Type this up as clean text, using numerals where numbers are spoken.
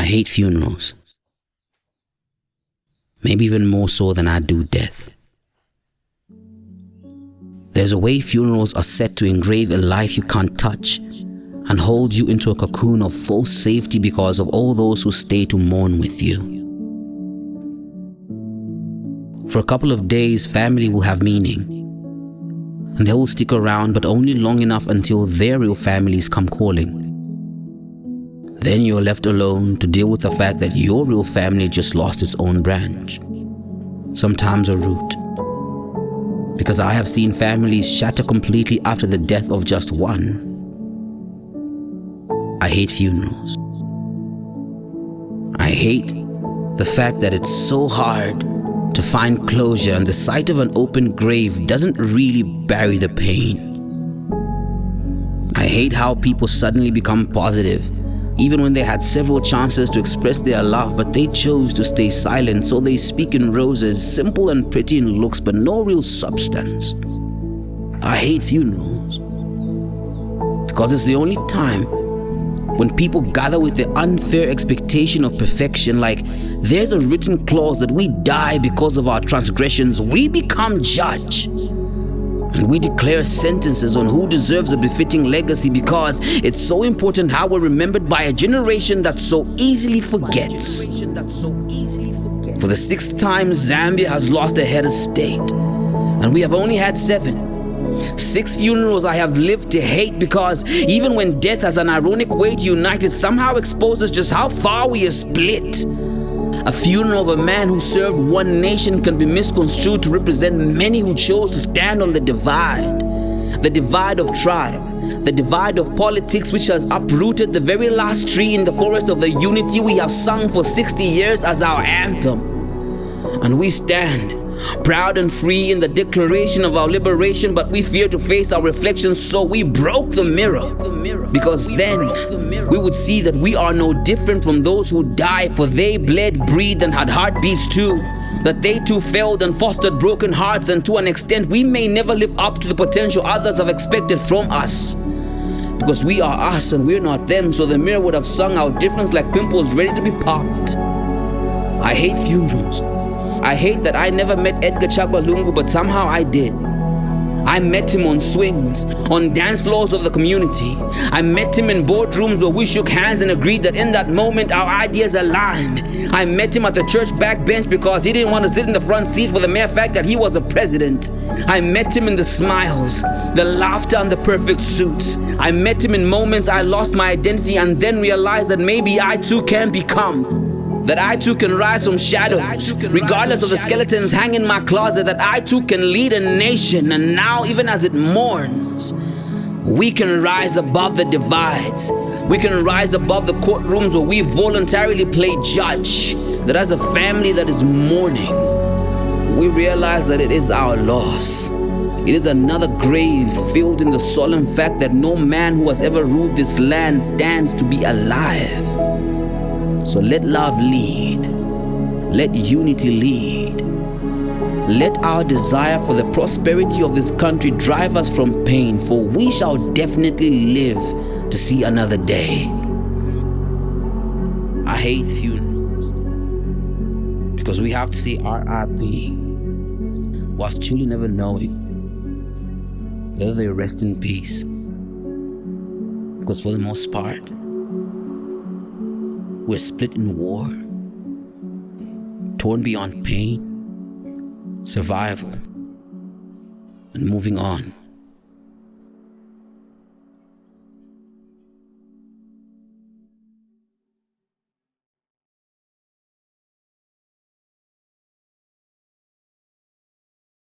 I hate funerals. Maybe even more so than I do death. There's a way funerals are set to engrave a life you can't touch and hold you into a cocoon of false safety because of all those who stay to mourn with you. For a couple of days, family will have meaning, and they will stick around, but only long enough until their real families come calling. Then you're left alone to deal with the fact that your real family just lost its own branch, sometimes a root. Because I have seen families shatter completely after the death of just one. I hate funerals. I hate the fact that it's so hard to find closure, and the sight of an open grave doesn't really bury the pain. I hate how people suddenly become positive, even when they had several chances to express their love, but they chose to stay silent, so they speak in roses, simple and pretty in looks, but no real substance. I hate funerals because it's the only time when people gather with the unfair expectation of perfection, like there's a written clause that we die because of our transgressions. We become judge, and we declare sentences on who deserves a befitting legacy because it's so important how we're remembered by a generation that so easily forgets. For the 6th time, Zambia has lost a head of state, and we have only had 7. 6 funerals I have lived to hate because even when death has an ironic way to unite, it somehow exposes just how far we are split. A funeral of a man who served one nation can be misconstrued to represent many who chose to stand on the divide. The divide of tribe, the divide of politics, which has uprooted the very last tree in the forest of the unity we have sung for 60 years as our anthem. And we stand proud and free in the declaration of our liberation, but we fear to face our reflections, so we broke the mirror. Because then we would see that we are no different from those who died, for they bled, breathed, and had heartbeats too. That they too failed and fostered broken hearts, and to an extent we may never live up to the potential others have expected from us. Because we are us and we're not them, so the mirror would have sung our difference like pimples ready to be popped. I hate funerals. I hate that I never met Edgar Chagwa Lungu, but somehow I did. I met him on swings, on dance floors of the community. I met him in boardrooms where we shook hands and agreed that in that moment our ideas aligned. I met him at the church backbench because he didn't want to sit in the front seat for the mere fact that he was a president. I met him in the smiles, the laughter, and the perfect suits. I met him in moments I lost my identity and then realized that maybe I too can become. That I too can rise from shadows, regardless of the skeletons hanging in my closet. That I too can lead a nation, and now even as it mourns, we can rise above the divides. We can rise above the courtrooms where we voluntarily play judge. That as a family that is mourning, we realize that it is our loss. It is another grave filled in the solemn fact that no man who has ever ruled this land stands to be alive. So let love lead, let unity lead. Let our desire for the prosperity of this country drive us from pain, for we shall definitely live to see another day. I hate funerals because we have to say R.I.P. whilst truly never knowing whether they rest in peace. Because for the most part, we're split in war, torn beyond pain, survival, and moving on.